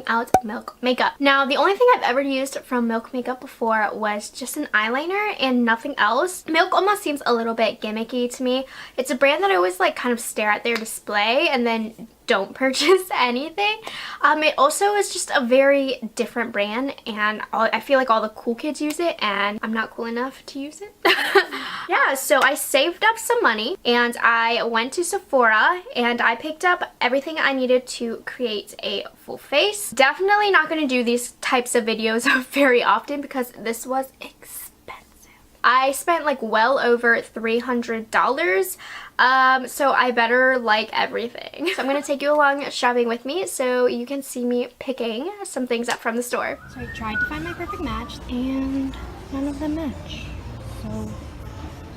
out Milk Makeup. Now, the only thing I've ever used from Milk Makeup before was just an eyeliner and nothing else. Milk almost seems a little bit gimmicky to me. It's a brand that I always like kind of stare at their display and then don't purchase anything. It also is just a very different brand, and I feel like all the cool kids use it and I'm not cool enough to use it. Yeah, so I saved up some money and I went to Sephora and I picked up everything I needed to create a full face. Definitely not going to do these types of videos very often because this was expensive. I spent like well over $300, so I better like everything. So I'm going to take you along shopping with me so you can see me picking some things up from the store. So I tried to find my perfect match and none of them match. So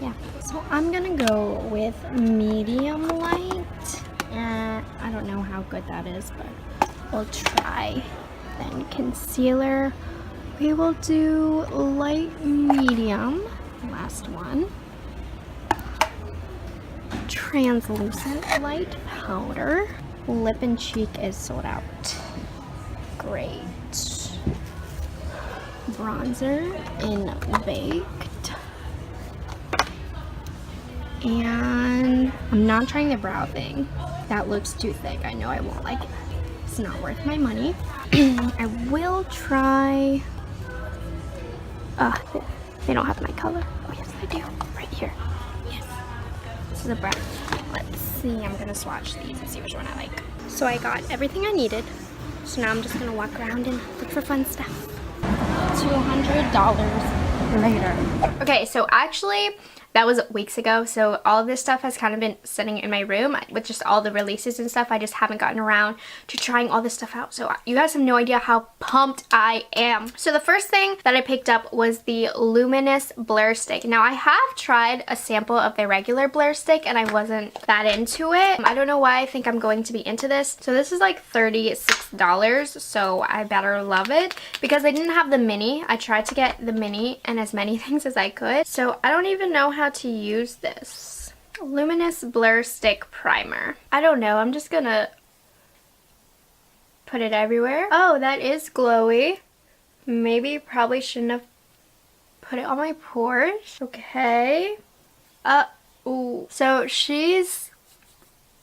yeah, so I'm gonna go with medium light. I don't know how good that is, but we'll try. Then concealer, we will do light medium, last one. Translucent light powder. Lip and cheek is sold out. Great. Bronzer in Baked. And I'm not trying the brow thing. That looks too thick. I know I won't like it. It's not worth my money. I will try... they don't have my color. Oh yes, I do. Right here. Yes. This is a brow. Let's see. I'm going to swatch these and see which one I like. So I got everything I needed. So now I'm just going to walk around and look for fun stuff. $200 later. Okay, so actually... that was weeks ago, so all of this stuff has kind of been sitting in my room with just all the releases and stuff. I just haven't gotten around to trying all this stuff out, so you guys have no idea how pumped I am. So the first thing that I picked up was the Luminous Blur Stick. Now, I have tried a sample of their regular Blur Stick, and I wasn't that into it. I don't know why I think I'm going to be into this. So this is like $36, so I better love it. Because they didn't have the mini, I tried to get the mini and as many things as I could. So I don't even know how to use this. Luminous Blur Stick Primer. I don't know, I'm just gonna put it everywhere. Oh, that is glowy. Maybe probably shouldn't have put it on my pores. Okay. Ooh. So she's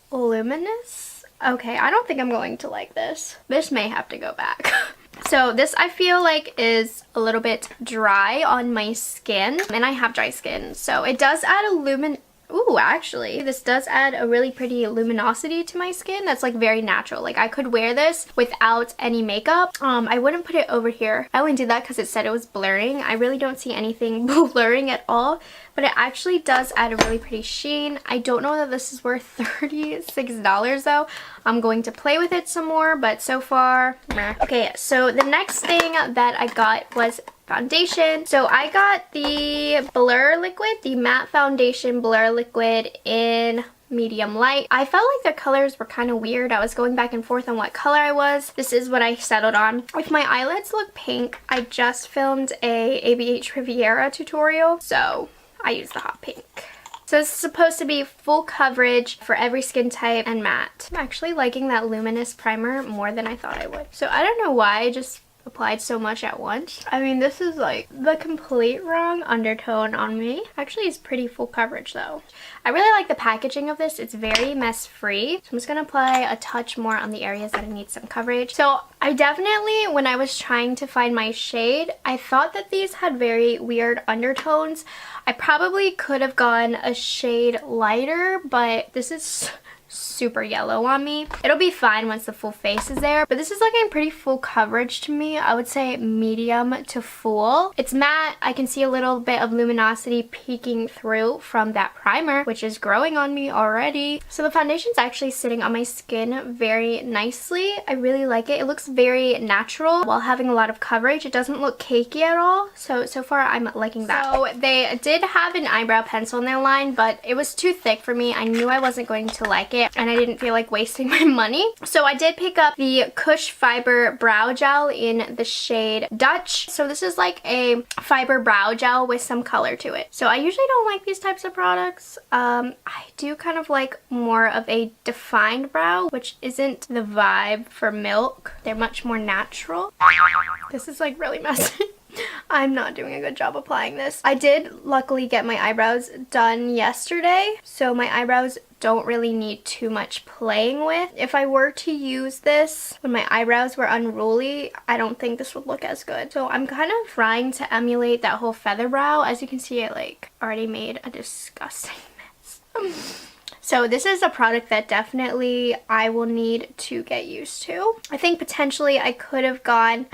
luminous. Okay, I don't think I'm going to like this. This may have to go back. So this I feel like is a little bit dry on my skin, and I have dry skin, so it does add a ooh, actually, this does add a really pretty luminosity to my skin that's like very natural. Like I could wear this without any makeup. I wouldn't put it over here. I only did that because it said it was blurring. I really don't see anything blurring at all, but it actually does add a really pretty sheen. I don't know that this is worth $36 though. I'm going to play with it some more, but so far, meh. Okay, so the next thing that I got was foundation. So I got the Blur Liquid, the matte foundation Blur Liquid in medium light. I felt like the colors were kind of weird. I was going back and forth on what color I was. This is what I settled on. If my eyelids look pink, I just filmed a ABH Riviera tutorial, so I used the hot pink. So it's supposed to be full coverage for every skin type and matte. I'm actually liking that luminous primer more than I thought I would. So I don't know why I just applied so much at once. I mean, this is like the complete wrong undertone on me. Actually, it's pretty full coverage though. I really like the packaging of this. It's very mess free. So I'm just gonna apply a touch more on the areas that I need some coverage. So I definitely, when I was trying to find my shade, I thought that these had very weird undertones. I probably could have gone a shade lighter, but this is super yellow on me. It'll be fine once the full face is there, but this is looking pretty full coverage to me. I would say medium to full. It's matte. I can see a little bit of luminosity peeking through from that primer, which is growing on me already. So the foundation's actually sitting on my skin very nicely. I really like it. It looks very natural while having a lot of coverage. It doesn't look cakey at all. So far I'm liking that. So they did have an eyebrow pencil in their line, but it was too thick for me. I knew I wasn't going to like it. today and I didn't feel like wasting my money. So I did pick up the Kush Fiber Brow Gel in the shade Dutch. So this is like a fiber brow gel with some color to it. So I usually don't like these types of products. I do kind of like more of a defined brow, which isn't the vibe for Milk. They're much more natural. This is like really messy. I'm not doing a good job applying this. I did luckily get my eyebrows done yesterday, so my eyebrows don't really need too much playing with. If I were to use this when my eyebrows were unruly, I don't think this would look as good. So I'm kind of trying to emulate that whole feather brow. As you can see, it like already made a disgusting mess. So this is a product that definitely I will need to get used to. I think potentially I could have gone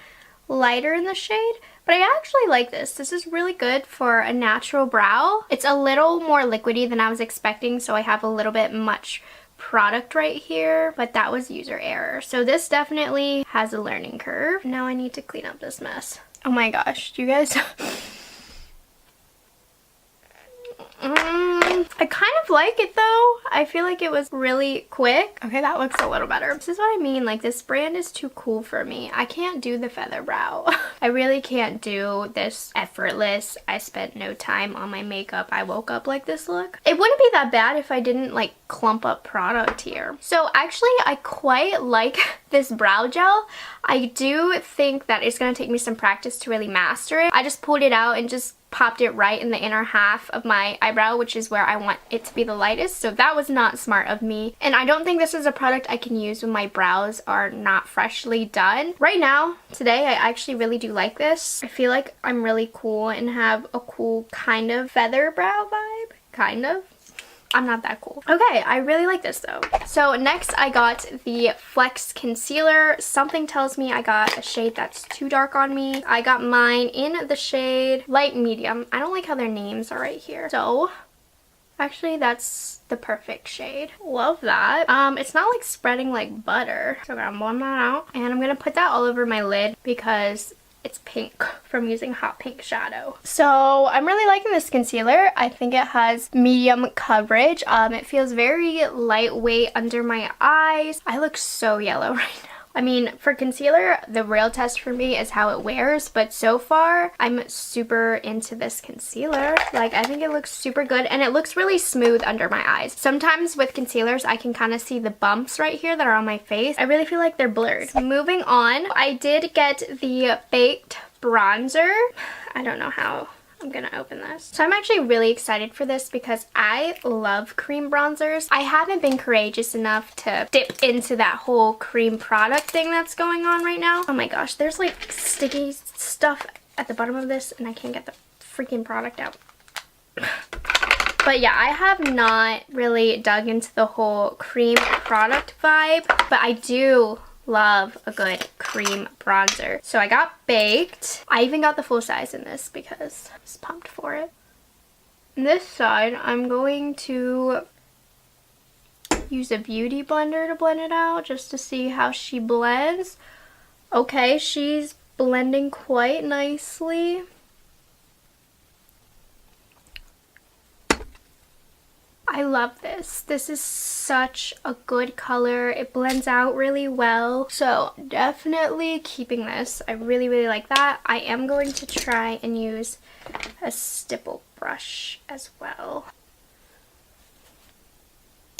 lighter in the shade, but I actually like this. This is really good for a natural brow. It's a little more liquidy than I was expecting, so I have a little bit much product right here, but that was user error. So this definitely has a learning curve. Now I need to clean up this mess. Oh my gosh, do you guys... I kind of like it though. I feel like it was really quick. Okay, that looks a little better. This is what I mean, like this brand is too cool for me. I can't do the feather brow. I really can't do this effortless. I spent no time on my makeup. I woke up like this look. It wouldn't be that bad if I didn't like clump up product here. So actually I quite like this brow gel. I do think that it's going to take me some practice to really master it. I just pulled it out and just popped it right in the inner half of my eyebrow, which is where I want it to be the lightest. So that was not smart of me. And I don't think this is a product I can use when my brows are not freshly done. Right now, today, I actually really do like this. I feel like I'm really cool and have a cool kind of feather brow vibe. Kind of. I'm not that cool. Okay, I really like this though. So next I got the Flex Concealer. Something tells me I got a shade that's too dark on me. I got mine in the shade Light Medium. I don't like how their names are right here. So actually that's the perfect shade. Love that. It's not like spreading like butter. So I'm gonna blend that out. And I'm gonna put that all over my lid because it's pink from using hot pink shadow. So I'm really liking this concealer. I think it has medium coverage. It feels very lightweight under my eyes. I look so yellow right now. I mean, for concealer, the real test for me is how it wears, but so far, I'm super into this concealer. Like, I think it looks super good, and it looks really smooth under my eyes. Sometimes with concealers, I can kind of see the bumps right here that are on my face. I really feel like they're blurred. Moving on, I did get the Baked Bronzer. I don't know how I'm gonna open this. So I'm actually really excited for this because I love cream bronzers. I haven't been courageous enough to dip into that whole cream product thing that's going on right now. Oh my gosh, there's like sticky stuff at the bottom of this and I can't get the freaking product out. But yeah, I have not really dug into the whole cream product vibe, but I do love a good cream bronzer. So I got Baked. I even got the full size in this because I was pumped for it. On this side, I'm going to use a beauty blender to blend it out just to see how she blends. Okay, she's blending quite nicely. I love this. This is such a good color. It blends out really well. So definitely keeping this. I really, really like that. I am going to try and use a stipple brush as well.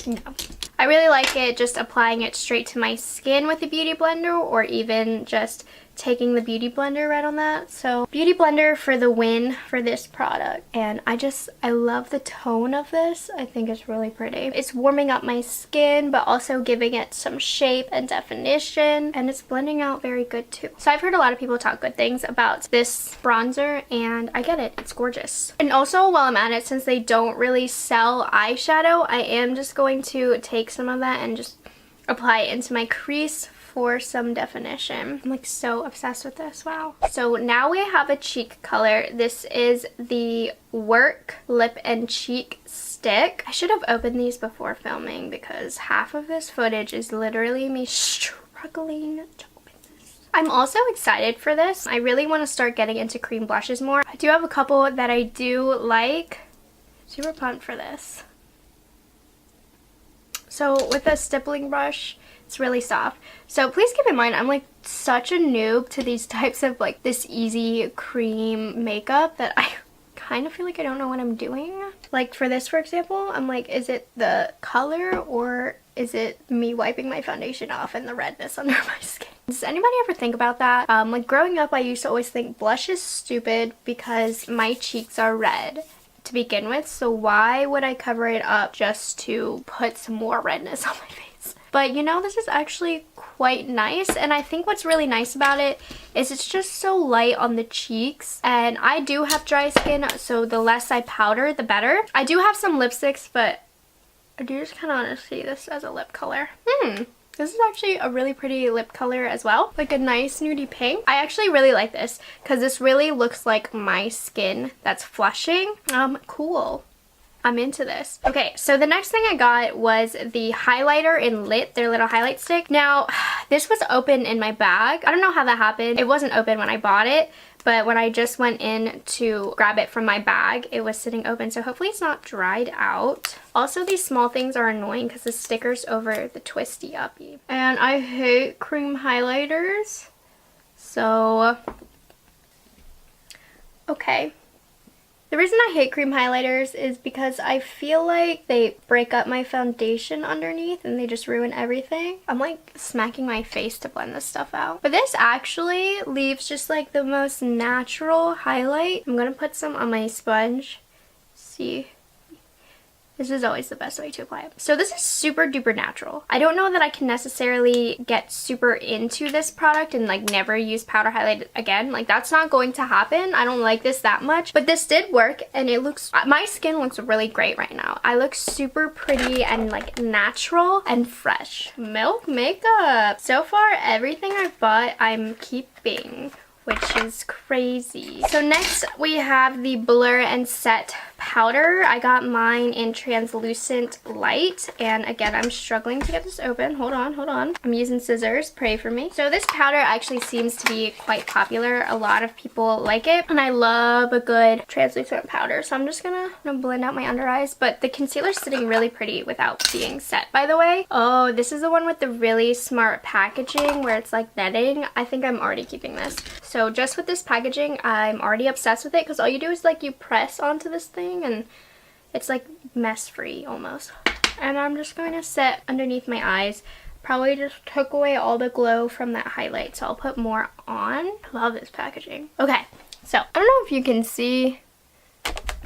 No. I really like it just applying it straight to my skin with the Beauty Blender or even just taking the Beauty Blender right on that. So Beauty Blender for the win for this product. And I love the tone of this. I think it's really pretty. It's warming up my skin but also giving it some shape and definition, and it's blending out very good too. So I've heard a lot of people talk good things about this bronzer and I get it. It's gorgeous. And also while I'm at it, since they don't really sell eyeshadow, I am just going to take some of that and just apply it into my crease for some definition. I'm like so obsessed with this. Wow. So now we have a cheek color. This is the Work Lip and Cheek Stick. I should have opened these before filming because half of this footage is literally me struggling to open this. I'm also excited for this. I really want to start getting into cream blushes more. I do have a couple that I do like. Super pumped for this. So with a stippling brush, it's really soft. So please keep in mind, I'm like such a noob to these types of like this easy cream makeup that I kind of feel like I don't know what I'm doing. Like for this, for example, I'm like, is it the color or is it me wiping my foundation off and the redness under my skin? Does anybody ever think about that? Like growing up, I used to always think blush is stupid because my cheeks are red to begin with, so why would I cover it up just to put some more redness on my face? But you know, this is actually quite nice, and I think what's really nice about it is it's just so light on the cheeks, and I do have dry skin, so the less I powder, the better. I do have some lipsticks, but I do just kind of want to see this as a lip color. This is actually a really pretty lip color as well. Like a nice nudie pink. I actually really like this because this really looks like my skin that's flushing. Cool. I'm into this. Okay, so the next thing I got was the highlighter in Lit, their little highlight stick. Now, this was open in my bag. I don't know how that happened. It wasn't open when I bought it, but when I just went in to grab it from my bag, it was sitting open, so hopefully it's not dried out. Also, these small things are annoying because the sticker's over the twisty uppy. And I hate cream highlighters, so okay. The reason I hate cream highlighters is because I feel like they break up my foundation underneath and they just ruin everything. I'm like smacking my face to blend this stuff out. But this actually leaves just like the most natural highlight. I'm gonna put some on my sponge. See? This is always the best way to apply it. So this is super duper natural. I don't know that I can necessarily get super into this product and like never use powder highlight again. Like that's not going to happen. I don't like this that much. But this did work and it looks, my skin looks really great right now. I look super pretty and like natural and fresh. Milk makeup. So far everything I've bought I'm keeping, which is crazy. So next we have the Blur and Set powder. I got mine in translucent light, and again I'm struggling to get this open. Hold on. I'm using scissors, pray for me. So this powder actually seems to be quite popular. A lot of people like it, and I love a good translucent powder. So I'm just gonna blend out my under eyes, but the concealer's sitting really pretty without being set, by the way. Oh, this is the one with the really smart packaging where it's like netting. I think I'm already keeping this. So just with this packaging, I'm already obsessed with it because all you do is like you press onto this thing and it's like mess free almost. And I'm just going to set underneath my eyes. Probably just took away all the glow from that highlight, so I'll put more on. I love this packaging. Okay, so I don't know if you can see,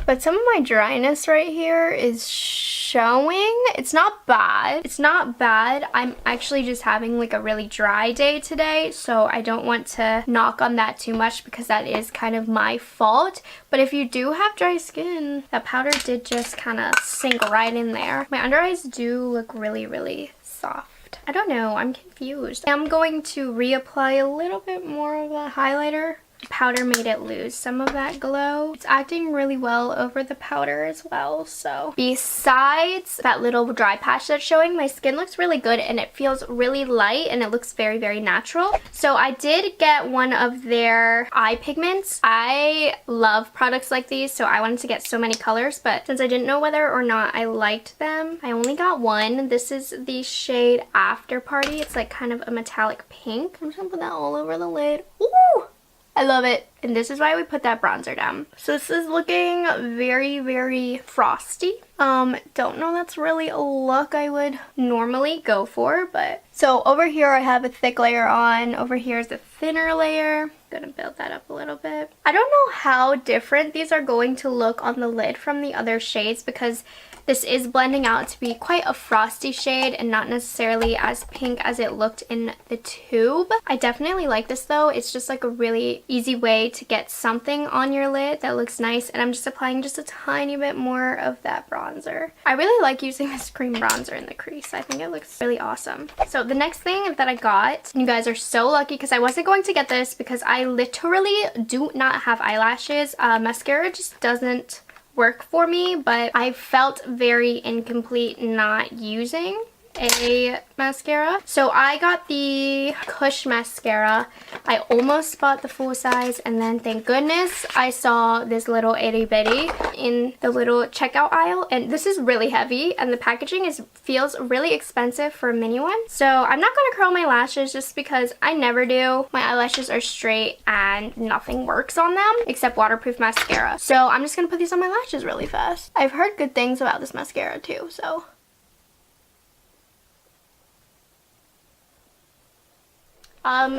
but some of my dryness right here is showing. It's not bad. It's not bad. I'm actually just having like a really dry day today, so I don't want to knock on that too much because that is kind of my fault. But if you do have dry skin, that powder did just kind of sink right in there. My under eyes do look really, really soft. I don't know. I'm confused. I'm going to reapply a little bit more of a highlighter. Powder made it lose some of that glow. It's acting really well over the powder as well. So besides that little dry patch that's showing, my skin looks really good and it feels really light and it looks very, very natural. So I did get one of their eye pigments. I love products like these, so I wanted to get so many colors, but since I didn't know whether or not I liked them, I only got one. This is the shade After Party. It's like kind of a metallic pink. I'm just gonna put that all over the lid. Ooh! I love it. And this is why we put that bronzer down. So this is looking very, very frosty. Don't know that's really a look I would normally go for, but so over here I have a thick layer on. Over here is a thinner layer. I'm gonna build that up a little bit. I don't know how different these are going to look on the lid from the other shades because this is blending out to be quite a frosty shade and not necessarily as pink as it looked in the tube. I definitely like this though. It's just like a really easy way to get something on your lid that looks nice, and I'm just applying just a tiny bit more of that bronzer. I really like using this cream bronzer in the crease. I think it looks really awesome. So the next thing that I got, you guys are so lucky because I wasn't going to get this because I literally do not have eyelashes. Mascara just doesn't work for me, but I felt very incomplete not using a mascara. So I got the Kush mascara. I almost bought the full size, and then thank goodness I saw this little itty bitty in the little checkout aisle, and this is really heavy and the packaging feels really expensive for a mini one. So I'm not going to curl my lashes just because I never do. My eyelashes are straight and nothing works on them except waterproof mascara. So I'm just going to put these on my lashes really fast. I've heard good things about this mascara too, so.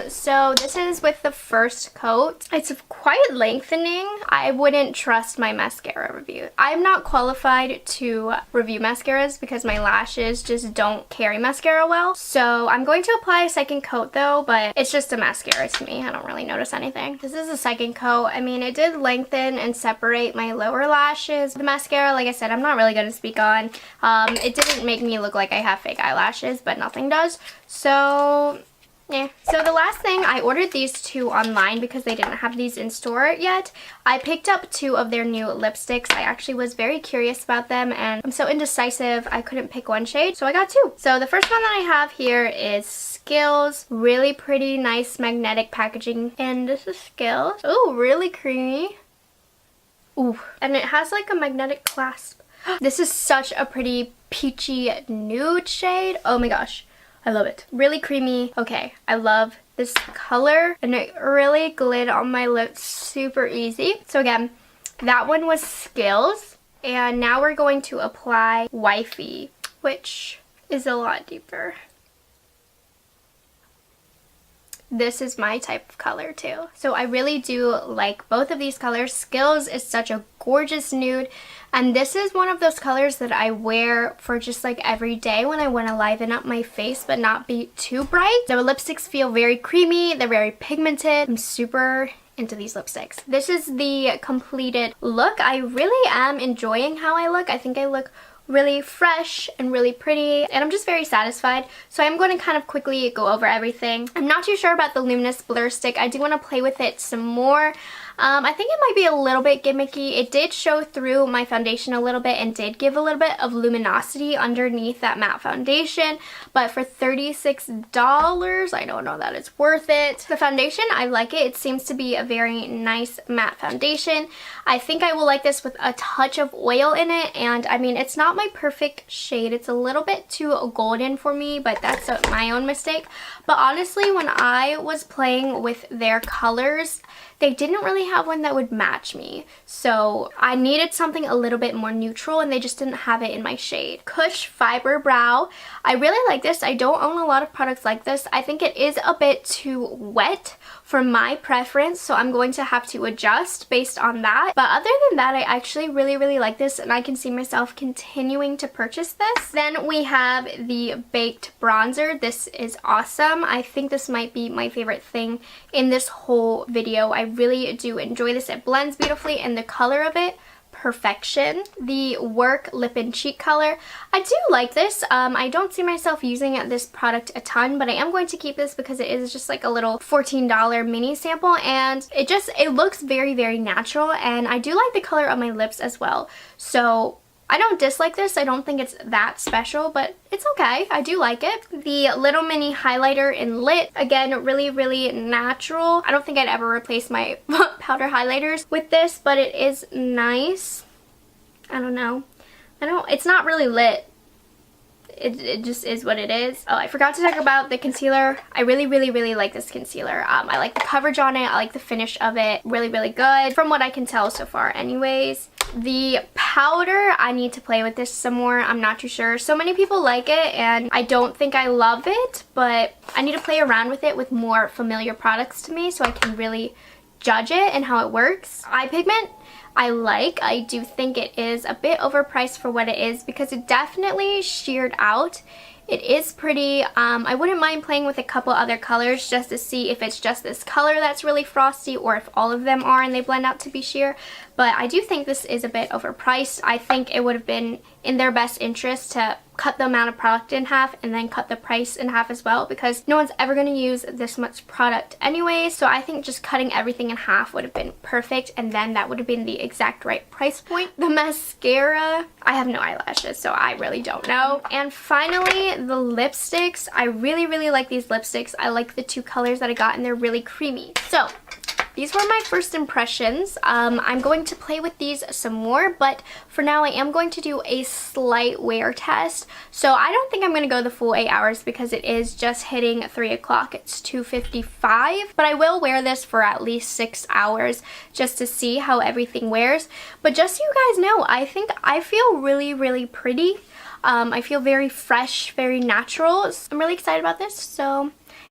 So this is with the first coat. It's quite lengthening. I wouldn't trust my mascara review. I'm not qualified to review mascaras because my lashes just don't carry mascara well. So I'm going to apply a second coat though, but it's just a mascara to me. I don't really notice anything. This is a second coat. I mean, it did lengthen and separate my lower lashes. The mascara, like I said, I'm not really going to speak on. It didn't make me look like I have fake eyelashes, but nothing does. So yeah. So the last thing, I ordered these two online because they didn't have these in store yet. I picked up 2 of their new lipsticks. I actually was very curious about them and I'm so indecisive I couldn't pick one shade, so I got 2. So the first one that I have here is Skills. Really pretty, nice magnetic packaging. And this is Skills. Oh, really creamy. Ooh. And it has like a magnetic clasp. This is such a pretty peachy nude shade. Oh my gosh. I love it. Really creamy. Okay, I love this color and it really glid on my lips super easy. So again, that one was Skills, and now we're going to apply Wifey, which is a lot deeper. This is my type of color too. So I really do like both of these colors. Skills is such a gorgeous nude, and this is one of those colors that I wear for just like every day when I want to liven up my face but not be too bright. The lipsticks feel very creamy, they're very pigmented. I'm super into these lipsticks. This is the completed look. I really am enjoying how I look. I think I look really fresh and really pretty, and I'm just very satisfied. So I'm going to kind of quickly go over everything. I'm not too sure about the Luminous Blur Stick. I do want to play with it some more. I think it might be a little bit gimmicky. It did show through my foundation a little bit and did give a little bit of luminosity underneath that matte foundation, but for $36, I don't know that it's worth it. The foundation, I like it. It seems to be a very nice matte foundation. I think I will like this with a touch of oil in it, and I mean, it's not my perfect shade. It's a little bit too golden for me, but that's my own mistake. But honestly, when I was playing with their colors, they didn't really have one that would match me. So I needed something a little bit more neutral, and they just didn't have it in my shade. Kush Fiber Brow. I really like this. I don't own a lot of products like this. I think it is a bit too wet for my preference, so I'm going to have to adjust based on that. But other than that, I actually really like this, and I can see myself continuing to purchase this. Then we have the Baked Bronzer. This is awesome. I think this might be my favorite thing in this whole video. I really do enjoy this. It blends beautifully, and the color of it, perfection. The Work Lip and Cheek color, I do like this. I don't see myself using this product a ton, but I am going to keep this because it is just like a little $14 mini sample, and it looks very natural, and I do like the color of my lips as well. So I don't dislike this. I don't think it's that special, but it's okay. I do like it. The Little Mini Highlighter in Lit. Again, really natural. I don't think I'd ever replace my powder highlighters with this, but it is nice. I don't know. It's not really lit. It just is what it is. Oh, I forgot to talk about the concealer. I really like this concealer. I like the coverage on it. I like the finish of it. Really good from what I can tell so far anyways. The powder, I need to play with this some more. I'm not too sure. So many people like it, and I don't think I love it, but I need to play around with it with more familiar products to me so I can really judge it and how it works. Eye pigment, I do think it is a bit overpriced for what it is because it definitely sheared out. It is pretty. I wouldn't mind playing with a couple other colors just to see if it's just this color that's really frosty or if all of them are and they blend out to be sheer. But I do think this is a bit overpriced. I think it would have been in their best interest to cut the amount of product in half and then cut the price in half as well, because no one's ever going to use this much product anyway. So I think just cutting everything in half would have been perfect, and then that would have been the exact right price point. The mascara, I have no eyelashes, so I really don't know. And finally, the lipsticks. I really like these lipsticks. I like the two colors that I got, and they're really creamy. So these were my first impressions. I'm going to play with these some more, but for now I am going to do a slight wear test. So I don't think I'm going to go the full 8 hours because it is just hitting 3 o'clock. It's 2:55, but I will wear this for at least 6 hours just to see how everything wears. But just so you guys know, I think I feel really pretty. I feel very fresh, very natural. I'm really excited about this, so